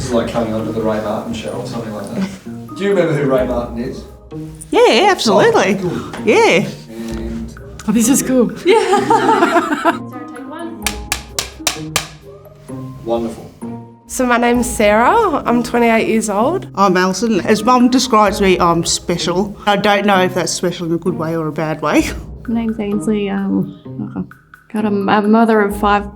This is like coming onto the Ray Martin show or something like that. Do you remember who Ray Martin is? Yeah, absolutely. Oh, cool. Yeah. And Oh, this is cool. Yeah. Sarah, take one. wonderful. So my name's Sarah, I'm 28 years old. I'm Alison. As Mum describes me, I'm special. I don't know if that's special in a good way or a bad way. My name's Ainsley. I'm a mother of 5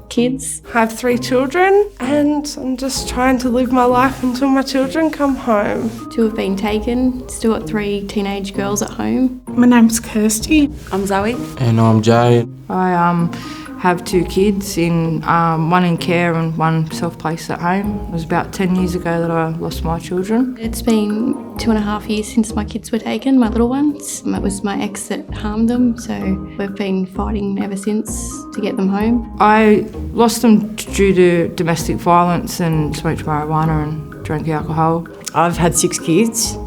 kids. I have 3 children and I'm just trying to live my life until my children come home. 2 have been taken, still got 3 teenage girls at home. My name's Kirsty. I'm Zoe. And I'm Jay. I have 2 kids, one in care and one self-placed at home. It was about 10 years ago that I lost my children. It's been 2.5 years since my kids were taken, my little ones. It was my ex that harmed them, so we've been fighting ever since to get them home. I lost them due to domestic violence and smoked marijuana and drank alcohol. I've had 6 kids.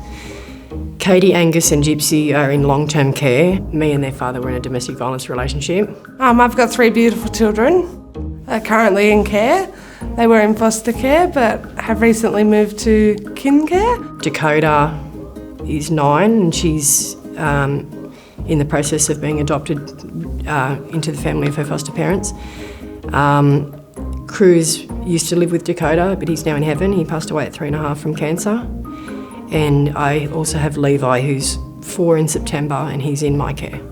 Katie, Angus and Gypsy are in long-term care. Me and their father were in a domestic violence relationship. I've got 3 beautiful children. They're currently in care. They were in foster care but have recently moved to kin care. Dakota is 9 and she's in the process of being adopted into the family of her foster parents. Cruz used to live with Dakota, but he's now in heaven. He passed away at 3.5 from cancer. And I also have Levi, who's 4 in September, and he's in my care.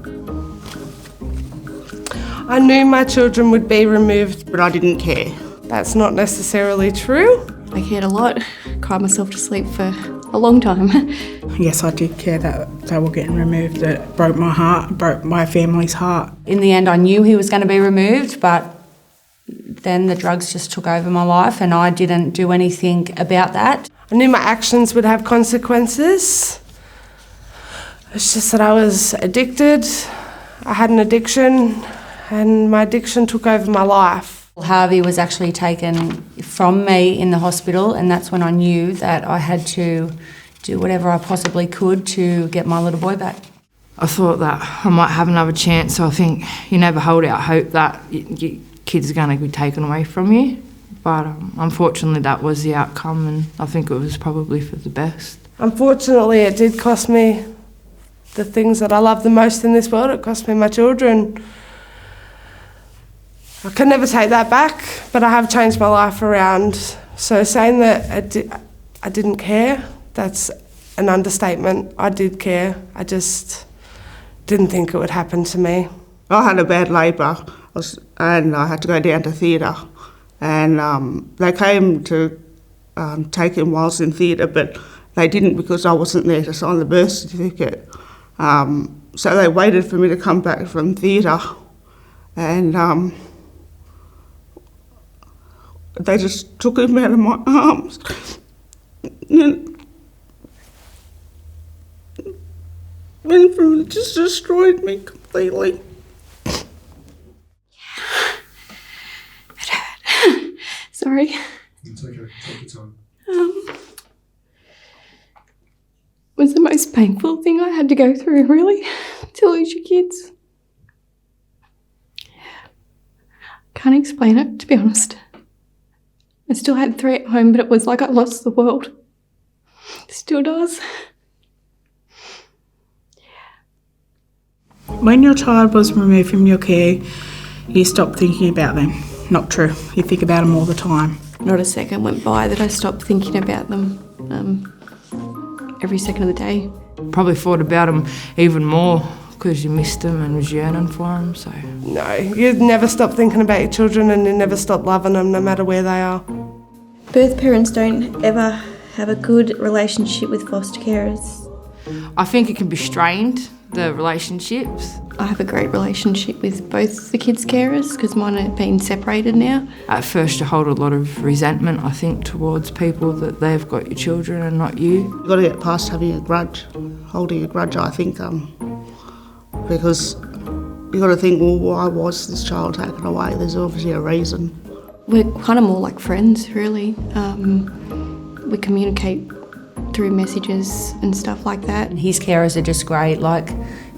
I knew my children would be removed, But I didn't care. that's not necessarily true. I cared a lot, cried myself to sleep for a long time. Yes, I did care that they were getting removed. It broke my heart, broke my family's heart. In the end, I knew he was going to be removed, but then the drugs just took over my life and I didn't do anything about that. I knew my actions would have consequences. It's just that I was addicted. I had an addiction and my addiction took over my life. Harvey was actually taken from me in the hospital and that's when I knew that I had to do whatever I possibly could to get my little boy back. I thought that I might have another chance, so I think you never hold out hope that your kids are going to be taken away from you. But unfortunately that was the outcome and I think it was probably for the best. Unfortunately, it did cost me the things that I love the most in this world. It cost me my children. I can never take that back, but I have changed my life around. So saying that I didn't care, that's an understatement. I did care. I just didn't think it would happen to me. I had a bad labour and I had to go down to theatre. And they came to take him while I was in theatre, but they didn't because I wasn't there to sign the birth certificate. So they waited for me to come back from theatre and they just took him out of my arms. And it just destroyed me completely. Sorry. It's okay, take your time. It was the most painful thing I had to go through, really, to lose your kids. Can't explain it, to be honest. I still had 3 at home, but it was like I lost the world. It still does. When your child was removed from your care, you stopped thinking about them. Not true. You think about them all the time. Not a second went by that I stopped thinking about them. Every second of the day. Probably thought about them even more because you missed them and was yearning for them, so. No, you never stop thinking about your children and you never stop loving them no matter where they are. Birth parents don't ever have a good relationship with foster carers. I think it can be strained, the relationships. I have a great relationship with both the kids' carers because mine have been separated now. At first you hold a lot of resentment, I think, towards people that they've got your children and not you. You've got to get past having a grudge, holding a grudge, I think, because you've got to think, well, why was this child taken away? There's obviously a reason. We're kind of more like friends, really. We communicate through messages and stuff like that. His carers are just great, like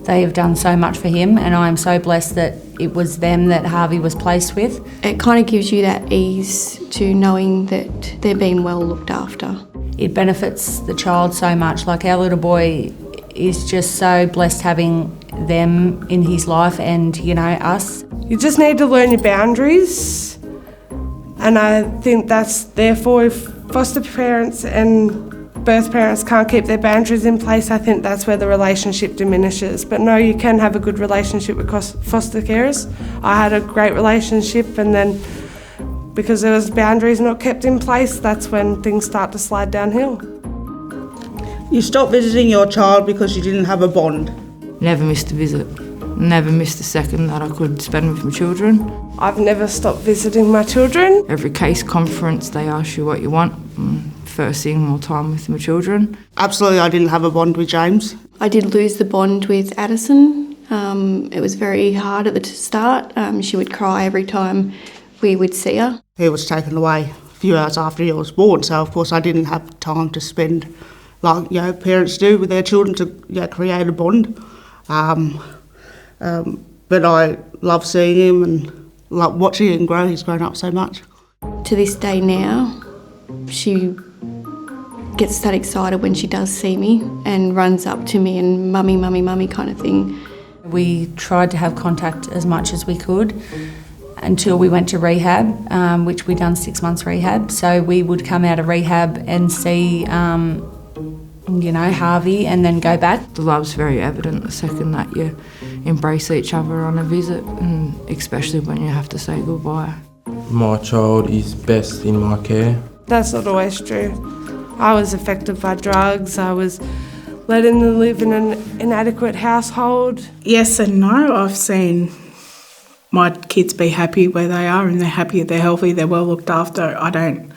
they have done so much for him and I am so blessed that it was them that Harvey was placed with. It kind of gives you that ease to knowing that they're being well looked after. It benefits the child so much. Like, our little boy is just so blessed having them in his life and, you know, us. You just need to learn your boundaries, and I think that's therefore if foster parents and birth parents can't keep their boundaries in place, I think that's where the relationship diminishes. But no, you can have a good relationship with foster carers. I had a great relationship, and then because there was boundaries not kept in place, that's when things start to slide downhill. You stop visiting your child because you didn't have a bond. Never missed a visit. Never missed a second that I could spend with my children. I've never stopped visiting my children. Every case conference, they ask you what you want. First thing, more time with my children. Absolutely, I didn't have a bond with James. I did lose the bond with Addison. It was very hard at the start. She would cry every time we would see her. He was taken away a few hours after he was born, so of course I didn't have time to spend like, you know, parents do with their children to, you know, create a bond. But I love seeing him and love watching him grow. He's grown up so much. To this day now, she gets that excited when she does see me and runs up to me and mummy, mummy, mummy kind of thing. We tried to have contact as much as we could until we went to rehab, which we done 6 months rehab. So we would come out of rehab and see, you know, Harvey, and then go back. The love's very evident the second that you embrace each other on a visit, and especially when you have to say goodbye. My child is best in my care. That's not always true. I was affected by drugs. I was let in to live in an inadequate household. Yes and no. I've seen my kids be happy where they are, and they're happy, they're healthy, they're well looked after. I don't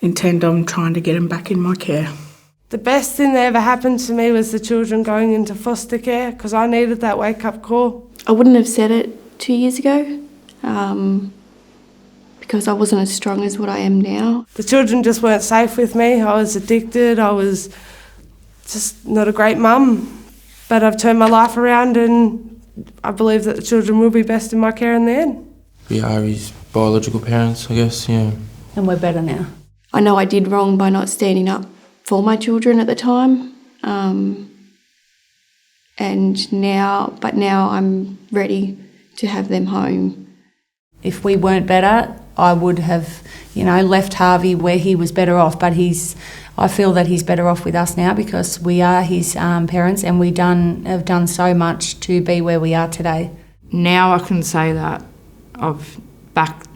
intend on trying to get them back in my care. The best thing that ever happened to me was the children going into foster care, because I needed that wake-up call. I wouldn't have said it 2 years ago because I wasn't as strong as what I am now. The children just weren't safe with me. I was addicted. I was just not a great mum. But I've turned my life around, and I believe that the children will be best in my care in the end. We are his biological parents, I guess, yeah. And we're better now. I know I did wrong by not standing up for my children at the time, and now I'm ready to have them home. If we weren't better, I would have, you know, left Harvey where he was better off, but I feel that he's better off with us now because we are his parents, and we have done so much to be where we are today. Now I can say that I've back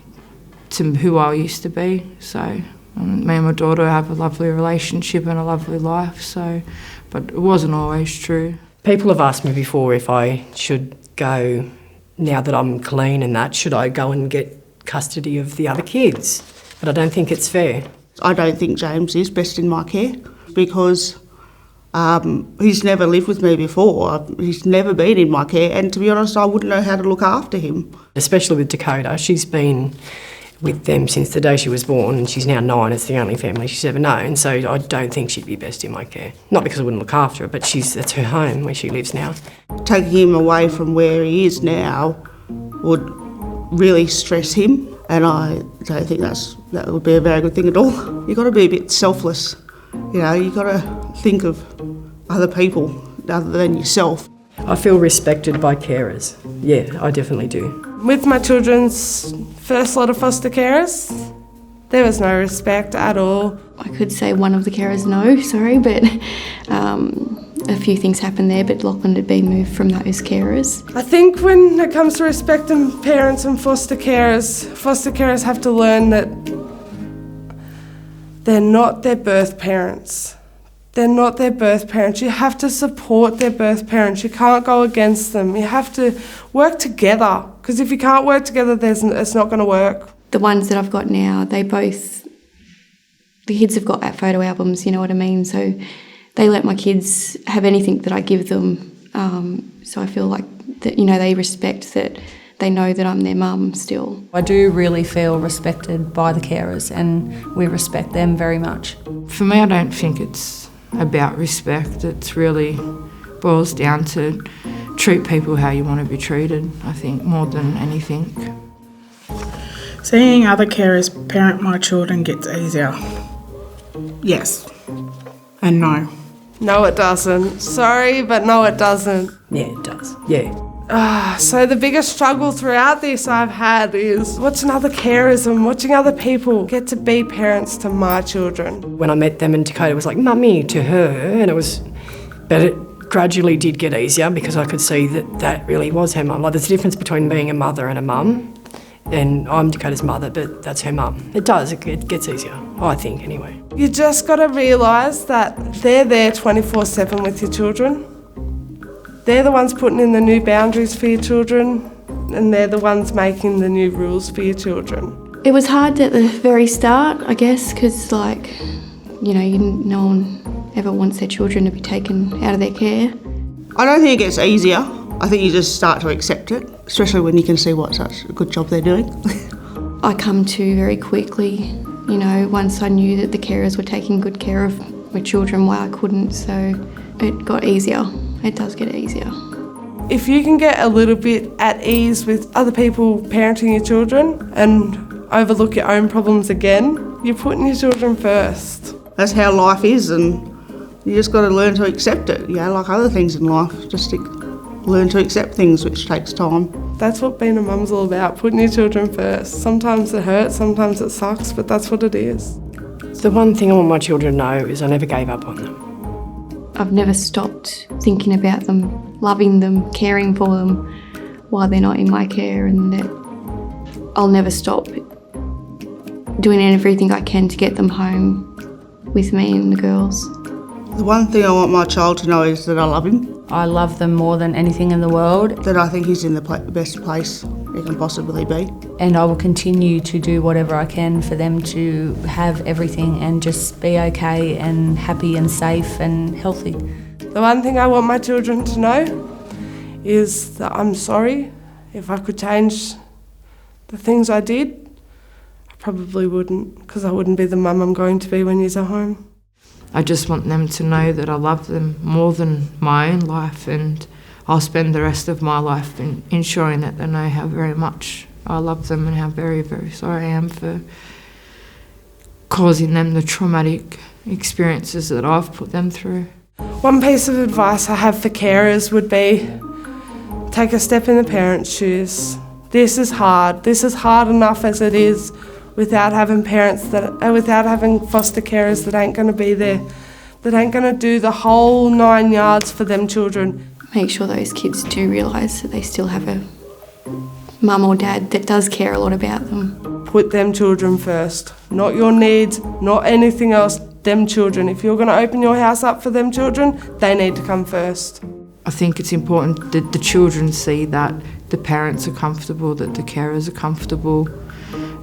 to who I used to be, so me and my daughter have a lovely relationship and a lovely life, so, but it wasn't always true. People have asked me before if I should go, now that I'm clean and that, should I go and get custody of the other kids? But I don't think it's fair. I don't think James is best in my care because he's never lived with me before. He's never been in my care, and to be honest, I wouldn't know how to look after him. Especially with Dakota. She's been with them since the day she was born, and she's now 9. It's the only family she's ever known, so I don't think she'd be best in my care. Not because I wouldn't look after her, but it's her home where she lives now. Taking him away from where he is now would really stress him, and I don't think that would be a very good thing at all. You've got to be a bit selfless, you know, you've got to think of other people other than yourself. I feel respected by carers. Yeah, I definitely do. With my children's first lot of foster carers, there was no respect at all. I could say one of the carers no, sorry, but a few things happened there, but Lachlan had been moved from those carers. I think when it comes to respecting parents and foster carers have to learn that they're not their birth parents. They're not their birth parents. You have to support their birth parents. You can't go against them. You have to work together, because if you can't work together, it's not going to work. The ones that I've got now, the kids have got photo albums, you know what I mean? So they let my kids have anything that I give them. So I feel like that, you know, they respect that. They know that I'm their mum still. I do really feel respected by the carers, and we respect them very much. For me, I don't think it's about respect. It's really boils down to treat people how you want to be treated, I think, more than anything. Seeing other carers parent my children gets easier. Yes. And no. No, it doesn't. Sorry, but no, it doesn't. Yeah, it does. Yeah. So the biggest struggle throughout this I've had is watching other carers and watching other people get to be parents to my children. When I met them and Dakota was like, "Mummy," to her, and it was, but it gradually did get easier because I could see that that really was her mum. Like there's a difference between being a mother and a mum, and I'm Dakota's mother, but that's her mum. It does, it gets easier, I think anyway. You just got to realise that they're there 24/7 with your children. They're the ones putting in the new boundaries for your children, and they're the ones making the new rules for your children. It was hard at the very start, I guess, because, like, you know, no one ever wants their children to be taken out of their care. I don't think it gets easier. I think you just start to accept it, especially when you can see what such a good job they're doing. I come to very quickly, you know, once I knew that the carers were taking good care of my children while I couldn't, so it got easier. It does get easier. If you can get a little bit at ease with other people parenting your children and overlook your own problems again, you're putting your children first. That's how life is, and you just got to learn to accept it, you know, like other things in life. Just learn to accept things, which takes time. That's what being a mum's all about, putting your children first. Sometimes it hurts, sometimes it sucks, but that's what it is. The one thing I want my children to know is I never gave up on them. I've never stopped thinking about them, loving them, caring for them while they're not in my care, and that I'll never stop doing everything I can to get them home with me and the girls. The one thing I want my child to know is that I love him, I love them more than anything in the world, that I think he's in the best place he can possibly be. and I will continue to do whatever I can for them to have everything and just be okay and happy and safe and healthy. The one thing I want my children to know is that I'm sorry. If I could change the things I did, I probably wouldn't, because I wouldn't be the mum I'm going to be when you're home. I just want them to know that I love them more than my own life, and I'll spend the rest of my life in ensuring that they know how very much I love them and how very, very sorry I am for causing them the traumatic experiences that I've put them through. One piece of advice I have for carers would be take a step in the parents' shoes. This is hard. This is hard enough as it is without having without having foster carers that ain't going to be there, that ain't going to do the whole 9 yards for them children. Make sure those kids do realise that they still have a mum or dad that does care a lot about them. Put them children first, not your needs, not anything else, them children. If you're going to open your house up for them children, they need to come first. I think it's important that the children see that the parents are comfortable, that the carers are comfortable,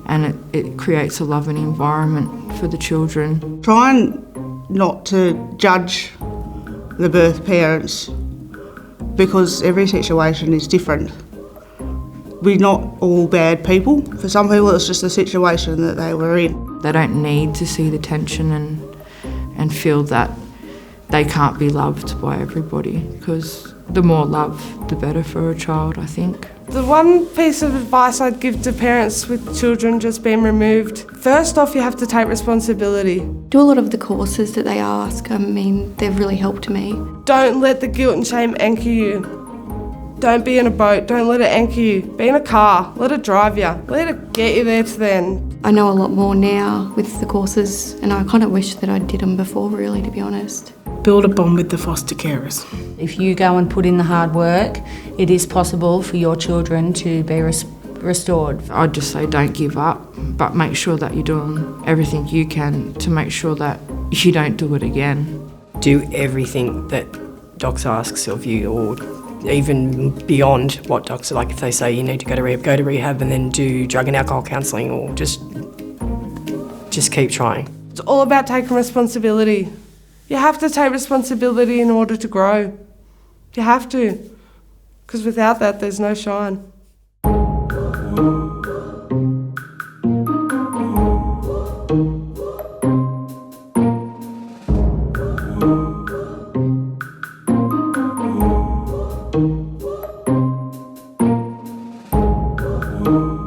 and it creates a loving environment for the children. Try not to judge the birth parents, because every situation is different. We're not all bad people. For some people it's just the situation that they were in. They don't need to see the tension and feel that they can't be loved by everybody, because the more love, the better for a child, I think. The one piece of advice I'd give to parents with children just being removed, first off, you have to take responsibility. Do a lot of the courses that they ask. I mean, they've really helped me. Don't let the guilt and shame anchor you. Don't be in a boat, don't let it anchor you. Be in a car, let it drive you, let it get you there to the end. I know a lot more now with the courses, and I kind of wish that I did them before, really, to be honest. Build a bond with the foster carers. If you go and put in the hard work, it is possible for your children to be restored. I'd just say don't give up, but make sure that you're doing everything you can to make sure that you don't do it again. Do everything that Docs asks of you, or even beyond what Docs, like if they say you need to go to rehab and then do drug and alcohol counselling, or just keep trying. It's all about taking responsibility. You have to take responsibility in order to grow. You have to, because without that there's no shine. you.